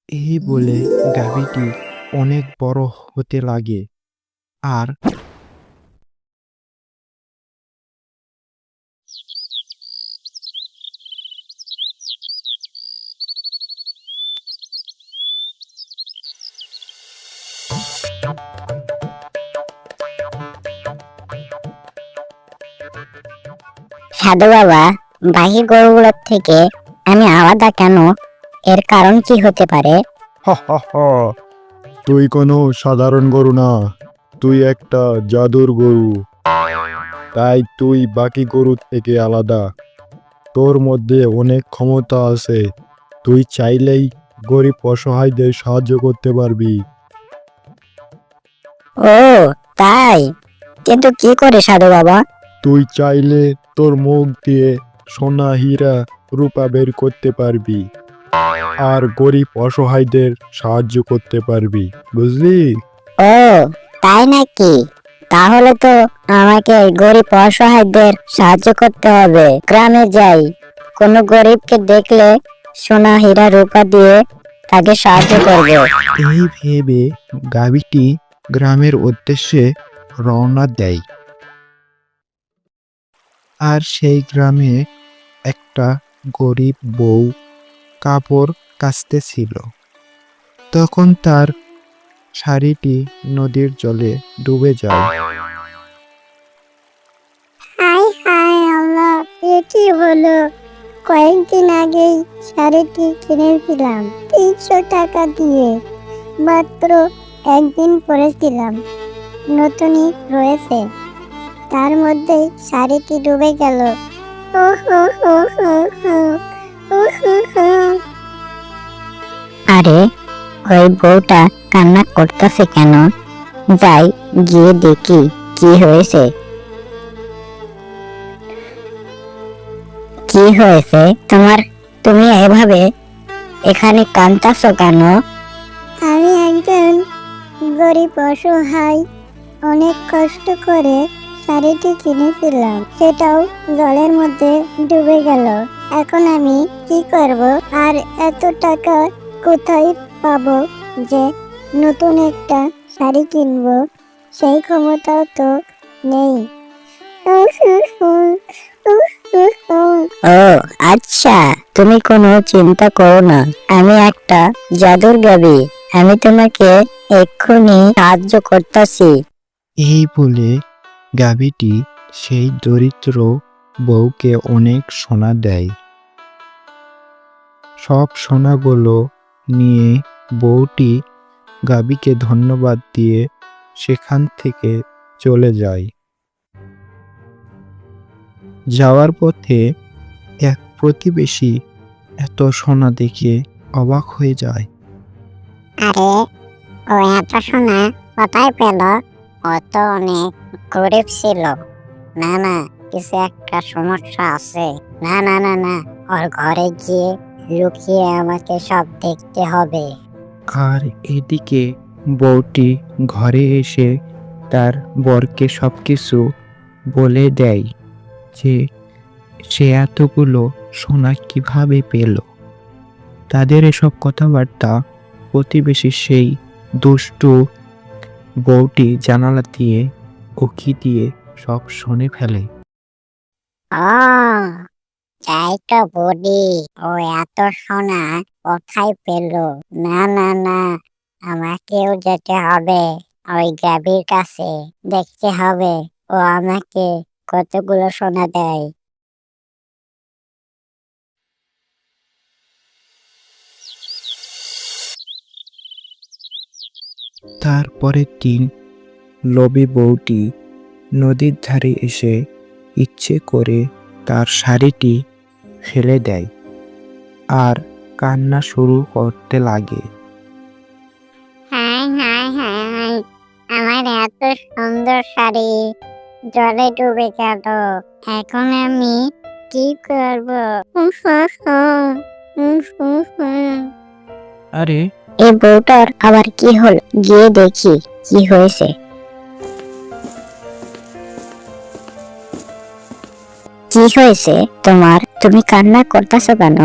এই বলে গাভীটি অনেক বড় হতে লাগে। আর সাধু বাবা, বাকি গরুগুলোর থেকে আমি আলাদা কেন? এর কারণ কি হতে পারে? হা হা হা, তুই কোনো সাধারণ গরু না, তুই একটা জাদুর গরু। তাই তুই বাকি গরুর থেকে আলাদা। তোর মধ্যে অনেক ক্ষমতা আছে, তুই চাইলেই গরিব অসহায়দের সাহায্য করতে পারবি। ও তাই? কিন্তু কি করে সাধু বাবা? তুই চাইলে তোর মুখ দিয়ে সোনা, হীরা, রূপা বের করতে পারবি আর গরিব অসহায়দের সাহায্য করতে পারবি, বুঝলি? ও তাই নাকি? তাহলে তো আমাকে গরিব অসহায়দের সাহায্য করতে হবে। গ্রামে যাই, কোনো গরিবকে দেখলে সোনা হীরা রূপা দিয়ে তাকে সাহায্য করব। এই ভেবে গাভীটি গ্রামের উদ্দেশ্যে রওনা দেয়। আর সেই গ্রামে একটা গরিব বউ কাপড় কাচতেছিল। তখন তার শাড়িটি নদীর জলে ডুবে যায়। হায় হায় আল্লাহ, এ কি হলো? কয়েকদিন আগেই শাড়িটি কিনেছিলাম 300 টাকা দিয়ে, মাত্র একদিন পরেছিলাম, নতুনই রয়েছে, তার মধ্যে শাড়িটি ডুবে গেল। আরে, ওই বউটা কান্না করতেছে কেন? যাই গিয়ে দেখি কি হয়েছে। কি হয়েছে তোমার? তুমি এভাবে এখানে কাঁদতেছো কেন? আমি একজন গরিব অসহায়, অনেক কষ্ট করে শাড়িটি কিনেছিলাম, সেটাও জলের মধ্যে ডুবে গেল। এখন আমি কি করব? আর এত টাকা কোথায় পাবো যে নতুন একটা শাড়ি কিনবো? সেই ক্ষমতাও তো নেই। ও আচ্ছা, তুমি কোনো চিন্তা করো না, আমি একটা জাদুর গাবি, আমি তোমাকে এক্ষুনি সাহায্য করতেছি। এই বলে গাভীটি সেই দরিদ্র বউকে অনেক সোনা দেয়। সব সোনাগুলো নিয়ে বউটি গাভীকে ধন্যবাদ দিয়ে সেখান থেকে চলে যায়। যাওয়ার পথে এক প্রতিবেশী এত সোনা দেখে অবাক হয়ে যায়। আরে, ও এত সোনা কোথায় পেল? ও তো অনেক গরিব ছিল। না না, কিছু একটা সমস্যা আছে। না না না না, ওর ঘরে গিয়ে লুকিয়ে আমাকে সব দেখতে হবে। আর এদিকে বউটি ঘরে এসে তার বরকে সবকিছু বলে দেয় যে সে এতগুলো সোনা কিভাবে পেল। তাদের এসব কথাবার্তা প্রতিবেশী সেই দুষ্টু বউটি জানালা দিয়ে উকি দিয়ে সব শুনে ফেলে। তাই তো বলি, ও এত সোনা কোথায় পেল? না না না, আমাকেও যেতে হবে ওই গাভীর কাছে, দেখতে হবে ও আমাকে কতগুলো সোনা দেয়। তারপরের দিন লোভী বউটি নদীর ধারে এসে ইচ্ছে করে তার শাড়িটি ফেলে দেয় আর কান্না শুরু করতে লাগে। হায় হায় হায়, আমার এত সুন্দর শাড়ি জলে ডুবে গেল, এখন আমি কি করব? আরে এই বউটার আবার কি হলো? গিয়ে দেখি কি হয়েছে। কি হয়েছে তোমার? তুমি কান্না করতেছো কেন?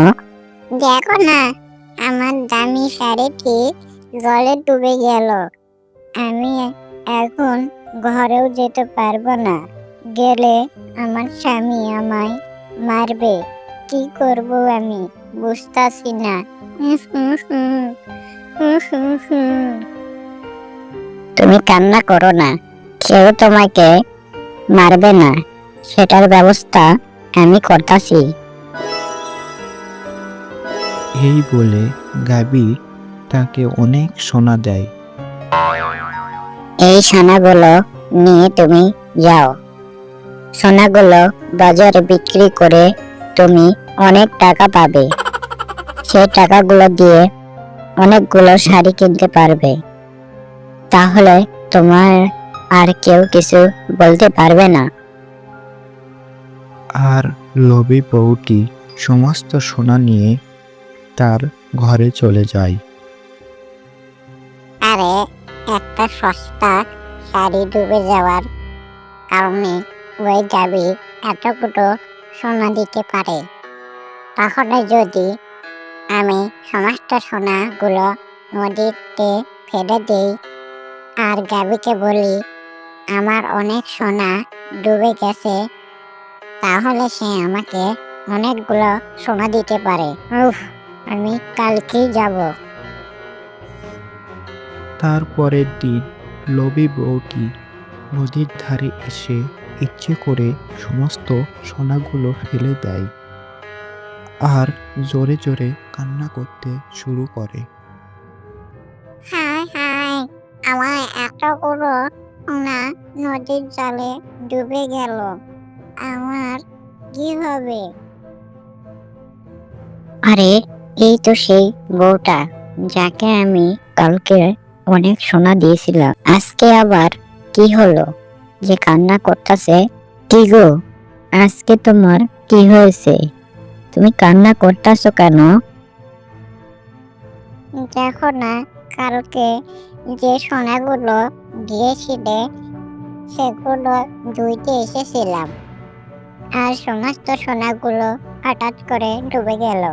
দেখো না, আমার দামি শাড়িটি জলে ডুবে গেল। আমি এখন ঘরেও যেতে পারবো না। গেলে আমার স্বামী আমায় মারবে। কি করব আমি বুঝতাছি না। তুমি কান্না করো না, কেউ তোমাকে মারবে না। সেটার ব্যবস্থা আমি করতাছি। এই বলে গাবি তাকে অনেক সোনা দেয়। এই সোনাগুলো নিয়ে তুমি যাও। সোনাগুলো বাজারে বিক্রি করে তুমি অনেক টাকা পাবে। সেই টাকাগুলো দিয়ে অনেকগুলো শাড়ি কিনতে পারবে। তাহলে তোমার আর কেউ কিছু বলতে পারবে না। আর লোভী বউটি সমস্ত সোনা নিয়ে তার ঘরে চলে যায়। আরে একটা সস্তা শাড়ি ডুবে যাওয়ার কারণে ওই গাবি এতগুলো সোনা দিতে পারে। তাহলে যদি আমি সমস্ত সোনাগুলো নদীতে ফেলে দেই আর গাবিকে বলি আমার অনেক সোনা ডুবে গেছে, তাহলে সে আমাকে অনেকগুলো সোনা দিতে পারে। আমি কালকেই যাব। তারপরের দিন লোভী বউটি নদীর ধারে এসে ইচ্ছে করে সমস্ত সোনাগুলো ফেলে দেয় আর জোরে জোরে কান্না করতে শুরু করে। হায় হায়, আমার এতগুলো সোনা নদীর জলে ডুবে গেল। আমার কি হবে? আরে এই তো সেই বউটা যাকে আমি কালকে অনেক সোনা দিয়েছিলাম। আজকে আবার কি হলো যে কান্না করতেছে? কি গো, আজকে তোমার কি হয়েছে? তুমি কান্না করতেছো কেন? দেখো না, কালকে যে সোনাগুলো দিয়েছিলে সেগুলো ধুইতে এসেছিলাম, আর সমস্ত সোনাগুলো হঠাৎ করে ডুবে গেল।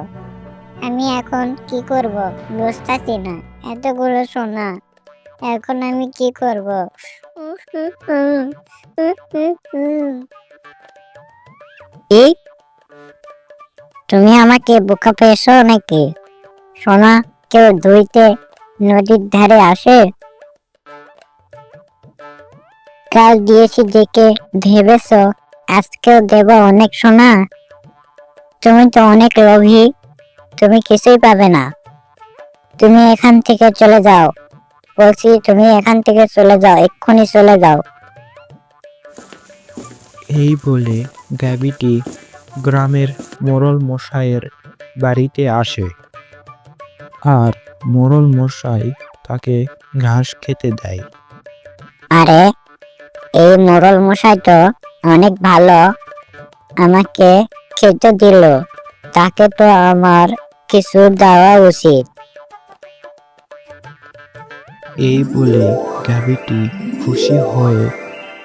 আমি এখন কি করব বুঝতেছি না। এতগুলো সোনা, এখন আমি কি করব? এই, তুমি আমাকে বোকা পেয়েছো নাকি? সোনা কেউ ধুইতে নদীর ধারে আসে? কাল দিয়েছি দেখে ভেবেছো আজকেও দেব অনেক সোনা? তুমি তো অনেক লোভী, তুমি কিছুই পাবে না। তুমি এখান থেকে চলে যাও, বলছি তুমি এখান থেকে চলে যাও, এক্ষুনি চলে যাও। এই বলে গাবিটি গ্রামের মোড়ল মশাইয়ের বাড়িতে আসে আর মোড়ল মশাই তাকে ঘাস খেতে দেয়। আরে এই মোড়ল মশাই তো অনেক ভালো, আমাকে খেতে দিল। তাকে তো আমার কিছু দেওয়া উচিত। এই বলে গাবিটি খুশি হয়ে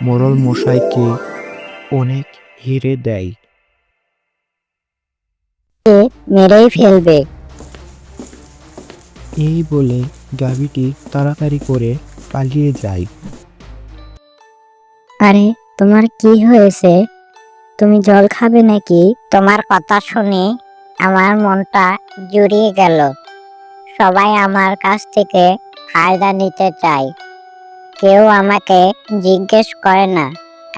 মোড়ল মশাইকে অনেক হিরে দেয়। মেরেই ফেলবে। এই বলে গাবিটি তাড়াতাড়ি করে পালিয়ে যায়। আরে তোমার কি হয়েছে? তুমি জল খাবে নাকি? তোমার কথা শুনে আমার মনটা জুড়িয়ে গেল। সবাই আমার কাছ থেকে ফায়দা নিতে চায়, কেউ আমাকে জিজ্ঞেস করে না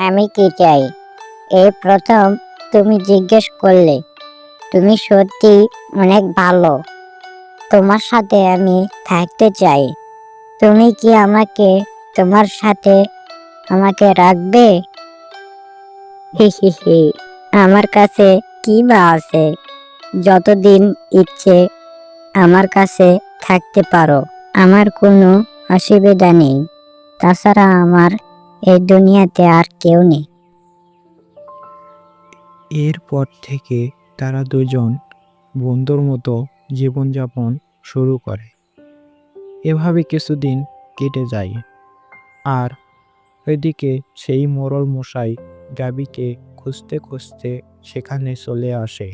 আমি কি চাই। এই প্রথম তুমি জিজ্ঞেস করলে। তুমি সত্যি অনেক ভালো, তোমার সাথে আমি থাকতে চাই। তুমি কি আমাকে তোমার সাথে আমাকে রাখবে? হি হি হি, আমার কাছে কি বা আছে? যতদিন ইচ্ছে আমার কাছে থাকতে পারো, আমার কোনো অসুবিধা নেই। তাছাড়া আমার এই দুনিয়াতে আর কেউ নেই। এরপর থেকে তারা দুজন বন্ধুর মতো জীবনযাপন শুরু করে। এভাবে কিছুদিন কেটে যায় আর ওইদিকে সেই মোড়ল মশাই গাবিকে খুঁজতে খুঁজতে সেখানে চলে আসে।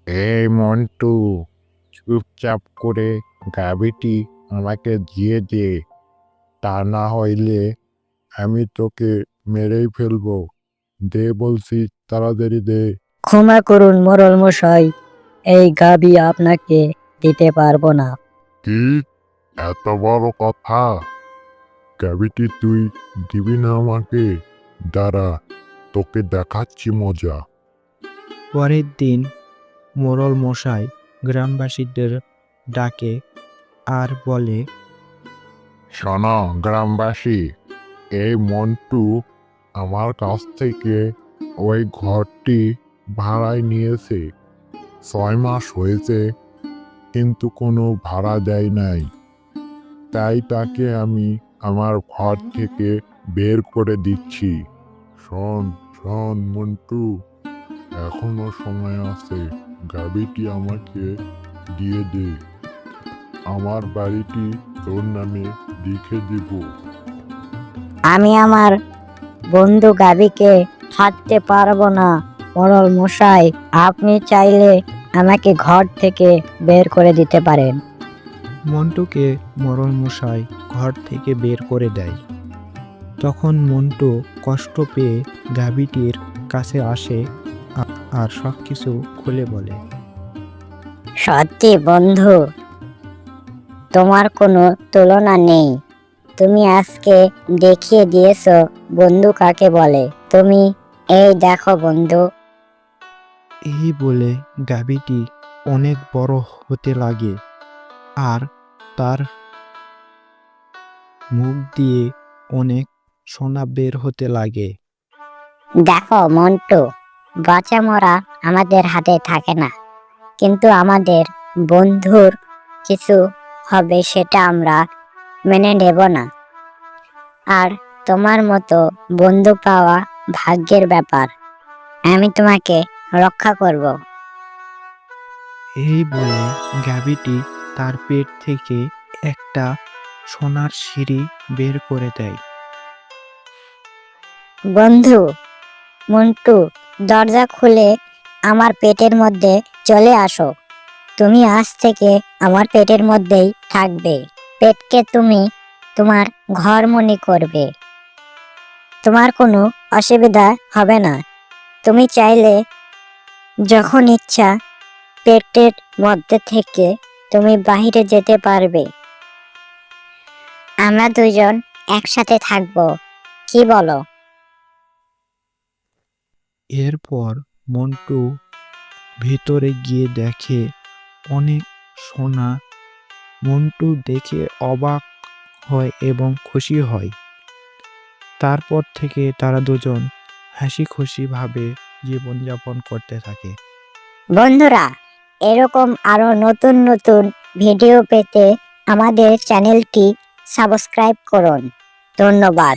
এই মন্টু, চুপচাপ করে গাভীটি আমাকে দিয়ে দে, তা না হইলে আমি তোকে মেরেই ফেলবো। দে বলছি, তাড়াতাড়ি দে। ক্ষমা করুন মোড়ল মশাই, এই গাবি আপনাকে দিতে পারবো না। কি এত বড় কথা? গাভীটি তুই দিবি না আমাকে? দাঁড়া, তোকে দেখাচ্ছি মজা। পরের দিন মোড়ল মশাই গ্রামবাসীদের ডাকে আর বলে, শোনো গ্রামবাসী, এই মন্টু আমার কাছ থেকে ওই ঘরটি ভাড়ায় নিয়েছে। 6 মাস হয়েছে, কিন্তু কোনো ভাড়া দেয় নাই। তাই তাকে আমি আমার ঘর থেকে বের করে দিচ্ছি। শোন শোন মন্টু, এখনো সময় আছে, গাভীটি আমাকে দিয়ে দে। আমার বাড়িটি তোর নামে লিখে দিব। আমি আমার বন্ধু গাবিকে ছাড়তে পারবো না মোড়ল মশাই, আপনি চাইলে আমাকে ঘর থেকে বের করে দিতে পারেন। মন্টুকে মোড়ল মশাই ঘর থেকে বের করে দেয়। তখন মন্টু কষ্ট পেয়ে গাভীটির কাছে আসে আর সব কিছু খুলে বলে। সত্যি বন্ধু, তোমার কোনো তুলনা নেই। তুমি আজকে দেখিয়ে দিয়েছো বন্ধু কাকে বলে। তুমি এই দেখো বন্ধু। এই বলে গাভীটি অনেক বড় হতে লাগে আর তার মুখ দিয়ে অনেক সোনা বের হতে লাগে। দেখো মন্টু, বাঁচা মরা আমাদের হাতে থাকে না, কিন্তু আমাদের বন্ধুর কিছু হবে সেটা আমরা মেনে নেব না। আর তোমার মতো বন্ধু পাওয়া ভাগ্যের ব্যাপার। আমি তোমাকে রক্ষা করব। এই বলে গাভীটি তার পেট থেকে একটা সোনার সিঁড়ি বের করে দেয়। বন্ধু মন্টু, দরজা খুলে আমার পেটের মধ্যে চলে আসো। তুমি আজ থেকে আমার পেটের মধ্যেই থাকবে। পেটকে তুমি তোমার ঘর মনে করবে। তোমার কোনো অসুবিধা হবে না। তুমি চাইলে যখন ইচ্ছা পেটের মধ্যে থেকে তুমি বাইরে যেতে পারবে। আমরা দুজন একসাথে থাকবো, কি বলো? এরপর মন্টু ভিতরে গিয়ে দেখে অনেক সোনা। মন্টু দেখে অবাক হয় এবং খুশি হয়। তারপর থেকে তারা দুজন হাসি খুশি ভাবে জীবনযাপন করতে থাকে। বন্ধুরা, এরকম আরো নতুন নতুন ভিডিও পেতে আমাদের চ্যানেলটি সাবস্ক্রাইব করুন। ধন্যবাদ।